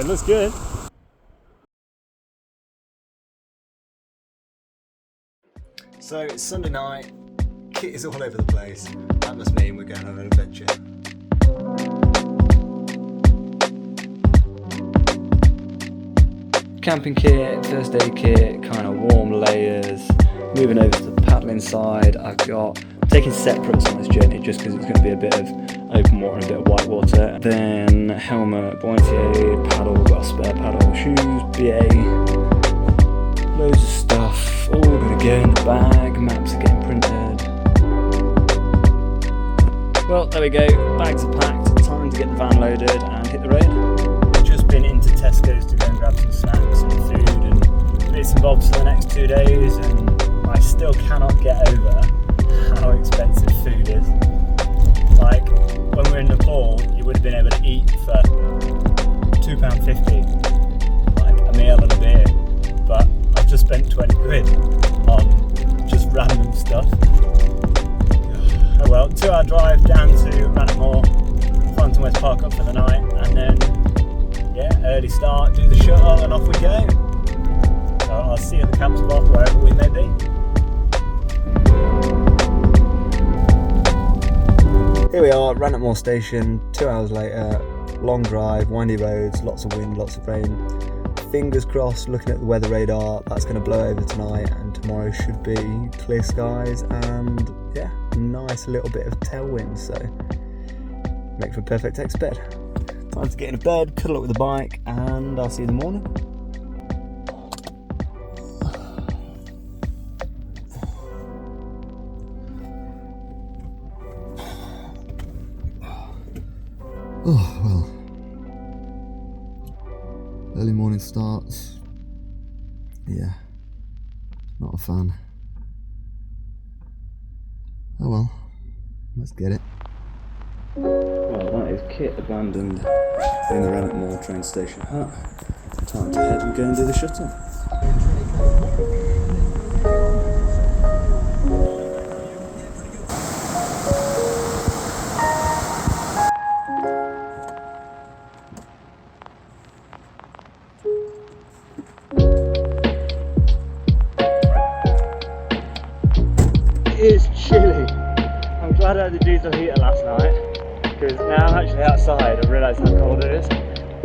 good, looks good. So it's Sunday night, kit is all over the place. That must mean we're going on an adventure. Camping kit, first aid kit, kind of warm layers. Moving over to the paddling side, I've got taking separates on this journey just because it's going to be a bit of open water and a bit of white water. Then helmet, buoyancy aid, paddle, got a spare paddle, shoes, BA, loads of stuff, all going to go in the bag, maps are getting printed. Well, there we go, bags are packed, time to get the van loaded and hit the road. Just been into Tesco's to go and grab some snacks and food and bits and bobs for the next 2 days, and I still cannot get over how expensive food is. Like, when we were in Nepal, you would have been able to eat for £2.50, like a meal and a beer, but I've just spent 20 quid on just random stuff. Oh well, 2 hour drive down to Rannoch Moor, find somewhere to park up for the night, and then, yeah, early start, do the shuttle, and off we go. So I'll see you at the camp spot, wherever we may be. Here we are at Rannoch Moor station, 2 hours later, long drive, windy roads, lots of wind, lots of rain. Fingers crossed, looking at the weather radar, that's going to blow over tonight, and tomorrow should be clear skies and, yeah, nice little bit of tailwind, so make for a perfect Exped. Time to get into bed, cuddle up with the bike, and I'll see you in the morning. Oh, well, early morning starts, yeah, not a fan. Oh well, let's get it. Well, that is kit abandoned in the Rannoch Moor train station hut. Time to head and go and do the shuttle. It's chilly. I'm glad I had the diesel heater last night, because now I'm actually outside I realise how cold it is,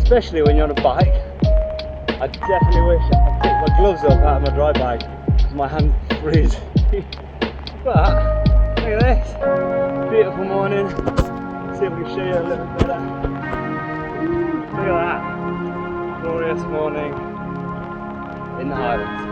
especially when you're on a bike. I definitely wish I'd picked my gloves up out of my dry bag because my hands freeze. But look at this, beautiful morning. Let's see if we can show you a little better. Look at that, glorious morning in the Highlands.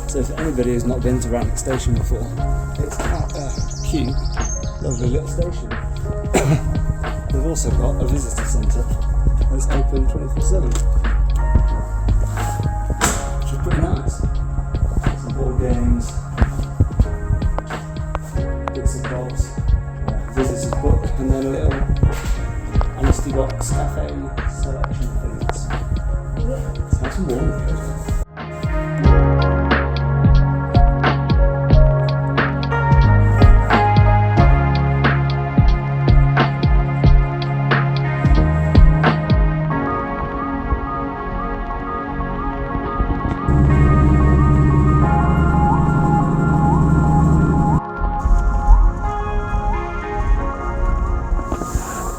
So if anybody who's not been to Rannoch station before, it's quite a cute, lovely little station. They've also got a visitor centre that's open 24/7, which is pretty nice. Some board games, bits and bobs, visitors book, and then a little honesty box cafe selection things. It's nice and warm here.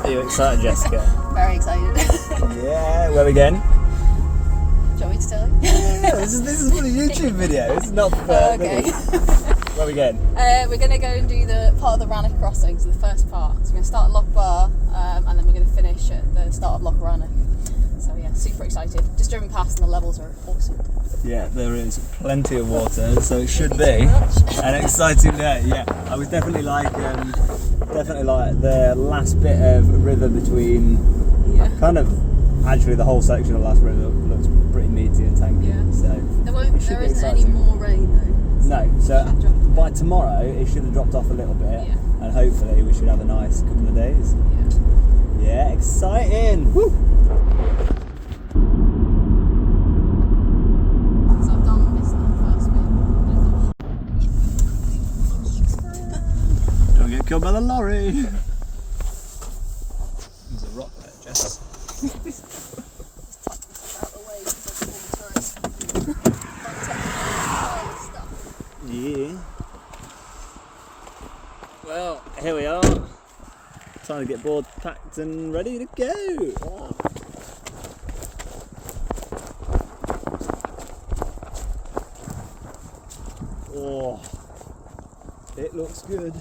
Are you excited, Jessica? Very excited. Yeah, where are we going? Do you want me to tell you? Yeah, this is for the YouTube video. It's not for okay. Where are we going? We're going to go and do the part of the Rannoch crossing, so the first part. So we're going to start at Loch Bar, and then we're going to finish at the start of Loch Rannoch. So yeah, super excited. Just driven past and the levels are awesome. Yeah, there is plenty of water, so it should be an exciting day. Yeah, I was definitely like the last bit of river between. Yeah. Kind of, actually, the whole section of last river looks pretty meaty and tanky. Yeah. So There isn't any more rain though. No, so by tomorrow it should have dropped off a little bit, Yeah. and hopefully we should have a nice couple of days. Yeah, exciting! Woo! So I've done this first bit. Don't get killed by the lorry! There's a rock there, Jess. Out the way because of all the tourists. Yeah. Well, here we are. Time to get board packed and ready to go. Oh. Oh, it looks good.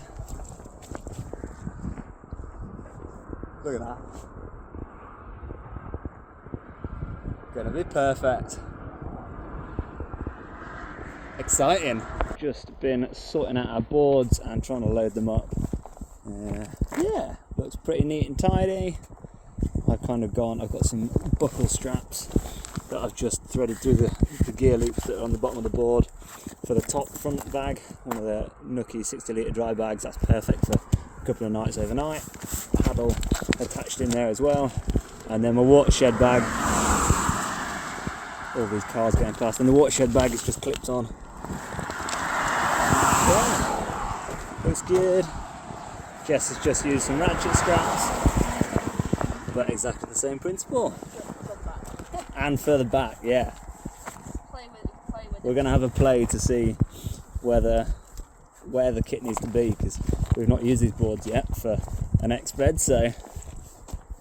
Look at that. Gonna be perfect. Exciting. Just been sorting out our boards and trying to load them up. Yeah, looks pretty neat and tidy. I've got some buckle straps that I've just threaded through the gear loops that are on the bottom of the board for the top front bag, one of the Nookie 60 litre dry bags. That's perfect for a couple of nights overnight. Paddle attached in there as well, and then my watershed bag. All these cars going past, and the watershed bag is just clipped on. Yeah, looks good. Jess has just used some ratchet straps, but exactly the same principle. And further back, yeah. Play with We're going to have a play to see where the kit needs to be, because we've not used these boards yet for an Exped, so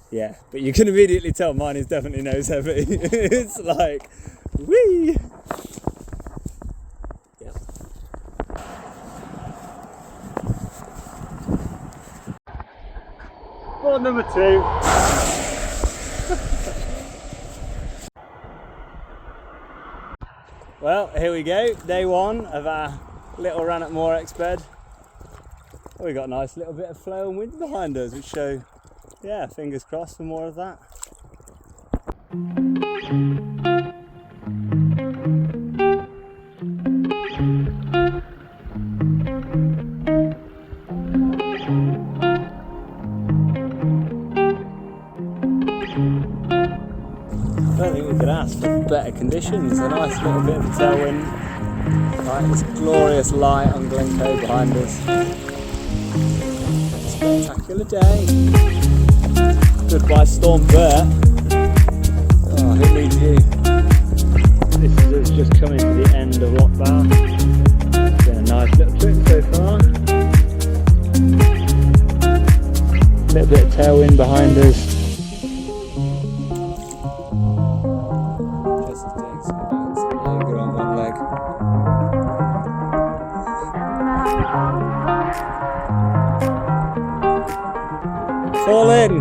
yeah. But you can immediately tell mine is definitely nose heavy. It's like, whee! Yeah. Board number 2. Well, here we go, day 1 of our little Rannoch Moor Exped. Oh, we got a nice little bit of flow and wind behind us, which show, yeah, fingers crossed for more of that. I don't think we could ask for better conditions. A nice little bit of a tailwind, like this glorious light on Glencoe behind us. Spectacular day. Goodbye Storm Bert. Oh, who needs you? This is us just coming to the end of Lock Bar. It's been a nice little trip so far. A little bit of tailwind behind us. Good on one leg. Fall in.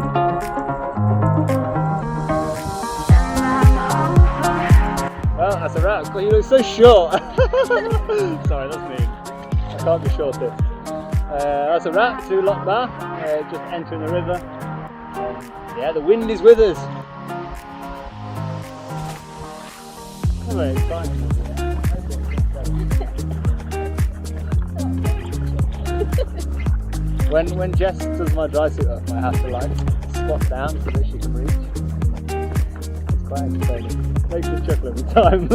Well, that's a wrap. You look so short. Sorry, that's mean. I can't be shorter. That's a wrap to Loch Bar. Just entering the river. Yeah, the wind is with us. Anyway, it's fine. When Jess does my dry suit up, I have to like squat down so that she can reach. It's quite entertaining. Makes me chuckle every time.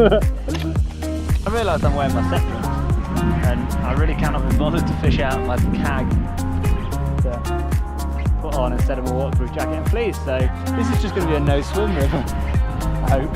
I realised I'm wearing my septum, and I really cannot be bothered to fish out my cag to put on instead of a waterproof jacket and fleece. So this is just going to be a no swim river, I hope.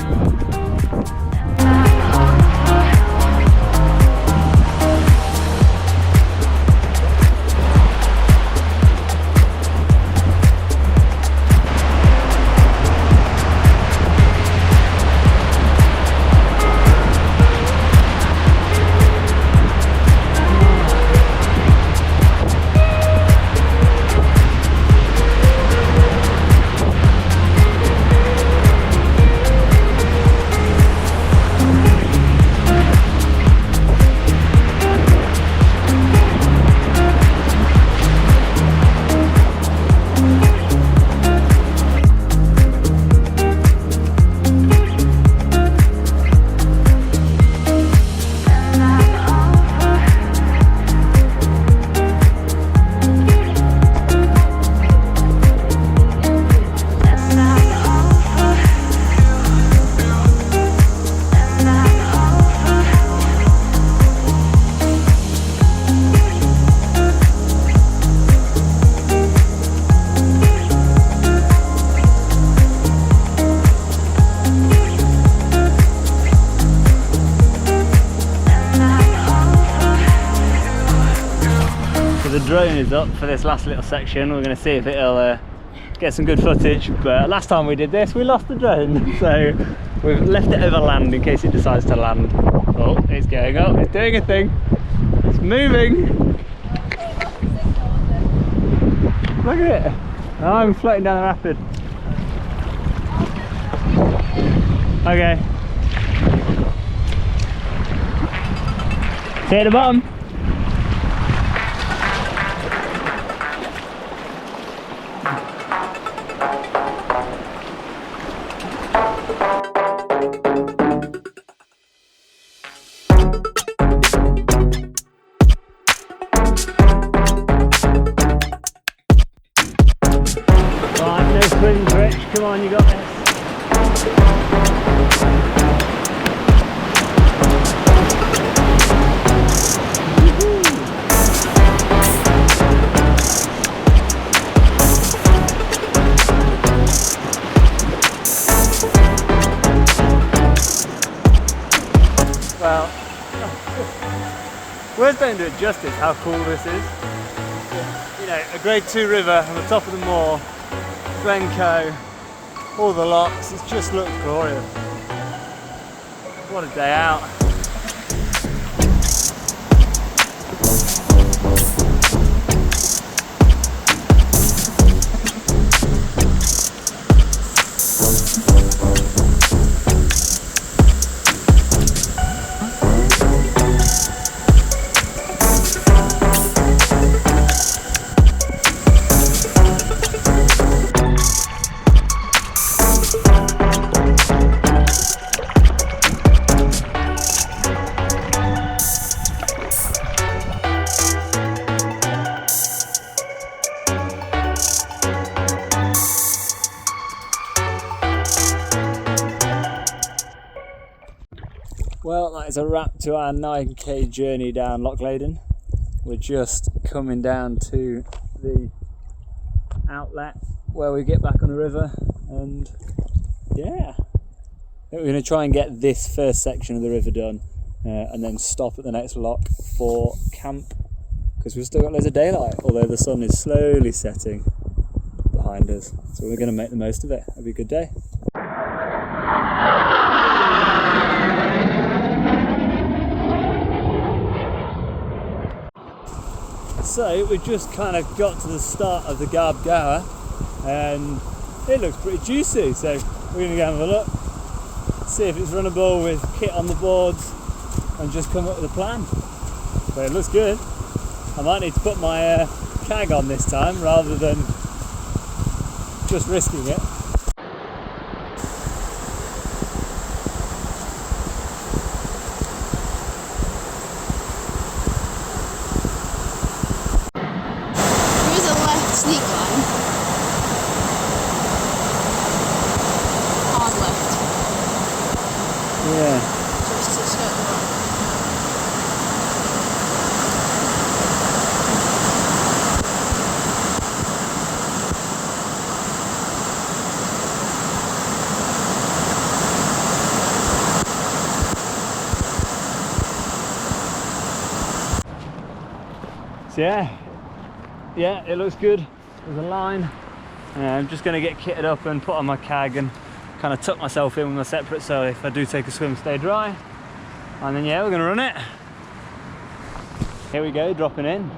drone is up for this last little section. We're going to see if it'll get some good footage, but last time we did this we lost the drone, so we've left it over land in case it decides to land. Oh, it's going up, it's doing a thing, it's moving. Look at it. Oh, I'm floating down the rapid. Okay. See at the bottom. Right, no swings, Rich. Come on, you got this. Well, words don't do it justice how cool this is. You know, a grade 2 river on the top of the Moor, Glencoe, all the locks, it just looks glorious. What a day out. Well, that is a wrap to our 9k journey down Loch Leyden. We're just coming down to the outlet where we get back on the river, and yeah, we're going to try and get this first section of the river done and then stop at the next lock for camp, because we've still got loads of daylight, although the sun is slowly setting behind us, so we're going to make the most of it. It'll be a good day. So we've just kind of got to the start of the Garb Gower and it looks pretty juicy, so we're going to go and have a look, see if it's runnable with kit on the boards and just come up with a plan. But it looks good. I might need to put my cag on this time rather than just risking it. Sneak line. Hard left. Yeah. Just to skirt the rock. So yeah, it looks good. There's a line. I'm just going to get kitted up and put on my cag and kind of tuck myself in with my separate, so if I do take a swim, stay dry. And then yeah, we're going to run it. Here we go, dropping in.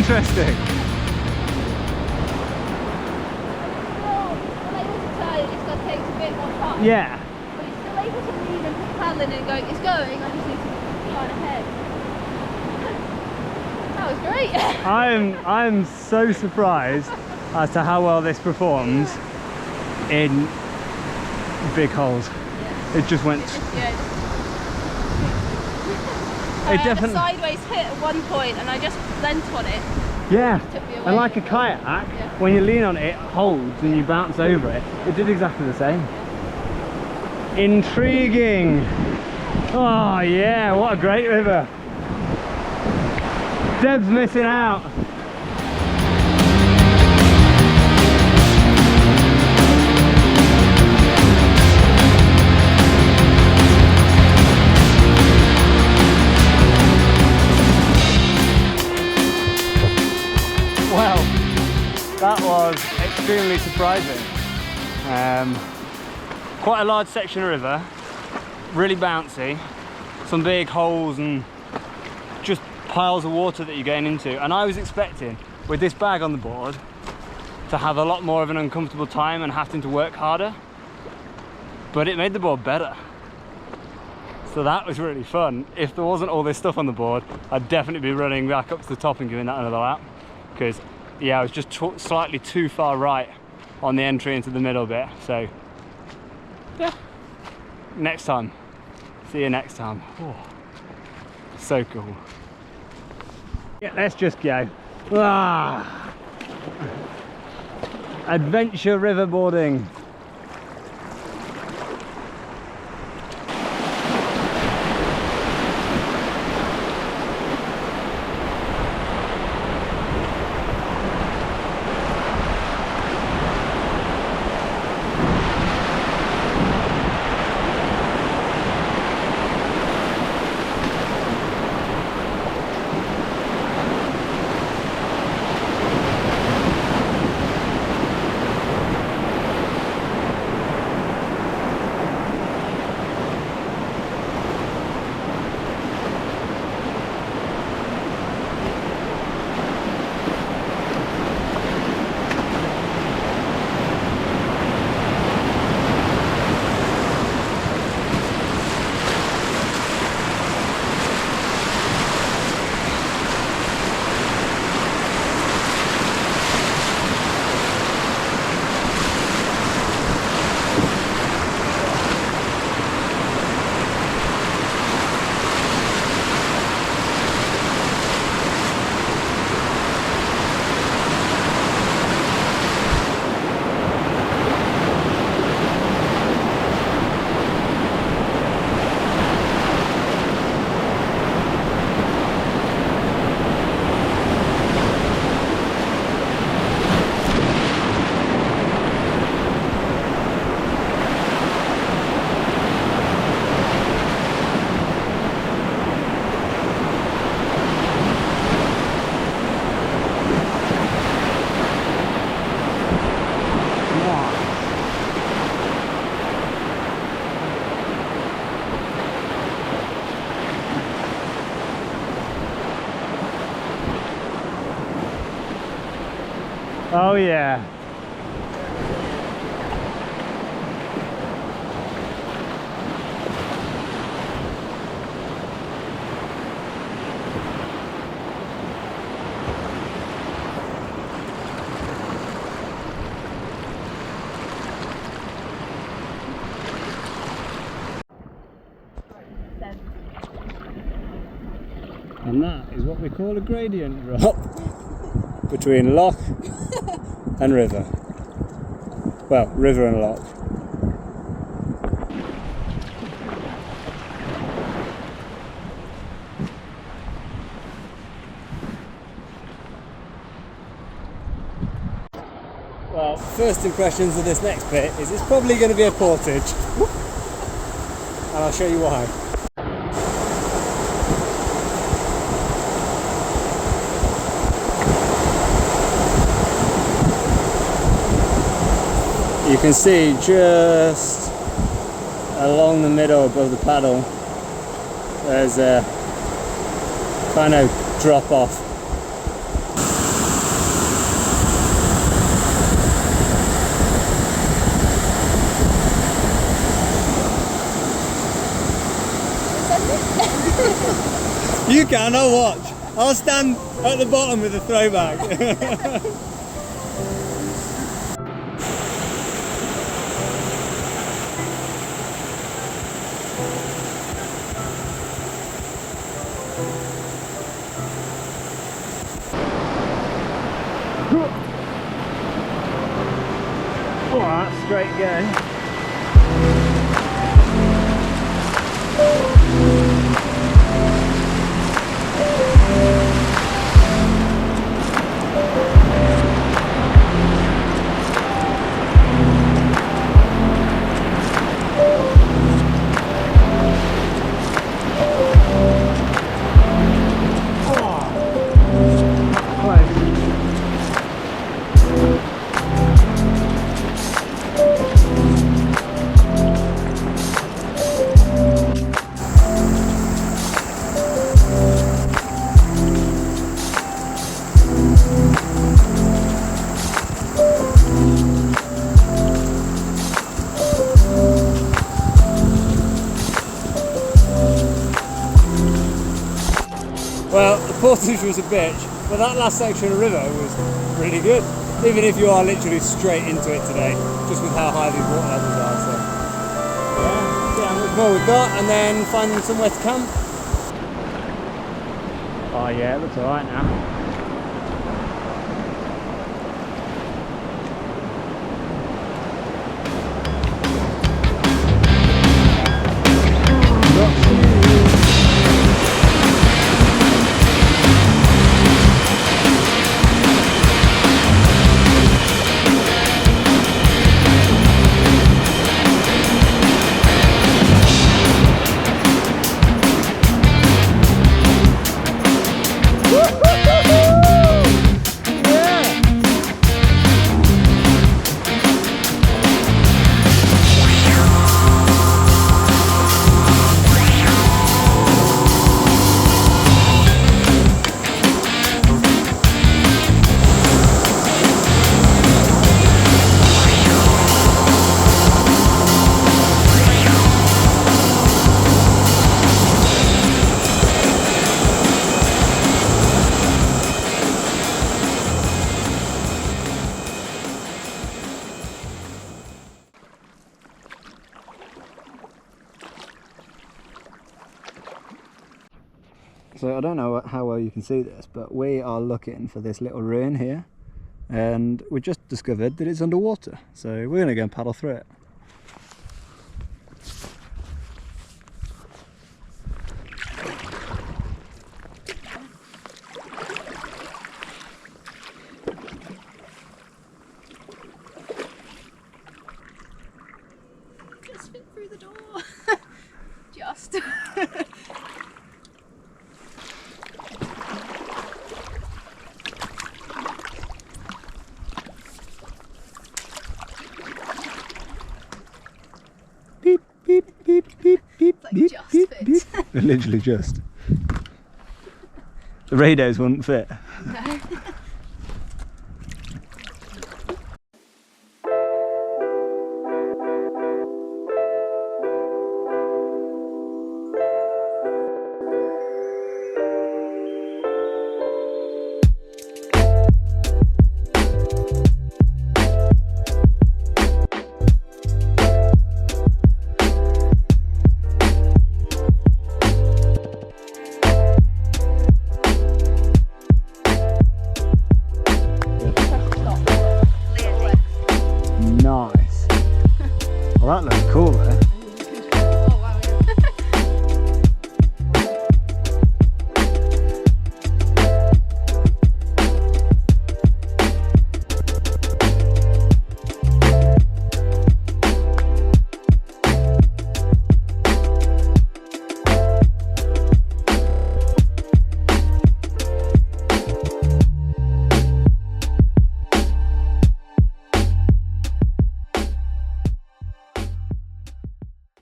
interesting. Yeah. But he's still able to lean and put paddling and going, it's going, I just need to find ahead. That was great. I'm so surprised as to how well this performs in big holes. Yeah. It just went. It definitely. I had a sideways hit at one point and I just leant on it. Yeah. It took me away. And like a kayak, yeah. when you lean on it, it holds and you bounce over it. It did exactly the same. Intriguing. Oh yeah, what a great river. Deb's missing out. Well, that was extremely surprising. Quite a large section of river, really bouncy, some big holes and just piles of water that you're getting into. And I was expecting, with this bag on the board, to have a lot more of an uncomfortable time and having to work harder, but it made the board better. So that was really fun. If there wasn't all this stuff on the board, I'd definitely be running back up to the top and giving that another lap, because yeah, I was just slightly too far right on the entry into the middle bit. So yeah, next time, see you next time. Oh, so cool. Yeah, let's just go. Ah, adventure riverboarding. Oh yeah. And that is what we call a gradient drop between loch and river. Well, river and loch. Well, first impressions of this next bit is it's probably going to be a portage. And I'll show you why. You can see just along the middle above the paddle there's a kind of drop off. You can, I'll watch. I'll stand at the bottom with the throw bag. Oh, that's straight going. Well, the portage was a bitch, but that last section of river was really good. Even if you are literally straight into it today, just with how high these water levels are. So yeah, see how much more we've got, and then find somewhere to camp. Oh yeah, it looks alright now. So I don't know how well you can see this, but we are looking for this little ruin here, and we just discovered that it's underwater, so we're going to go and paddle through it. Just fit through the door. Just. Beep, beep, beep, beep, beep, Like beep, just beep, fit. beep. Literally just. The radios wouldn't fit.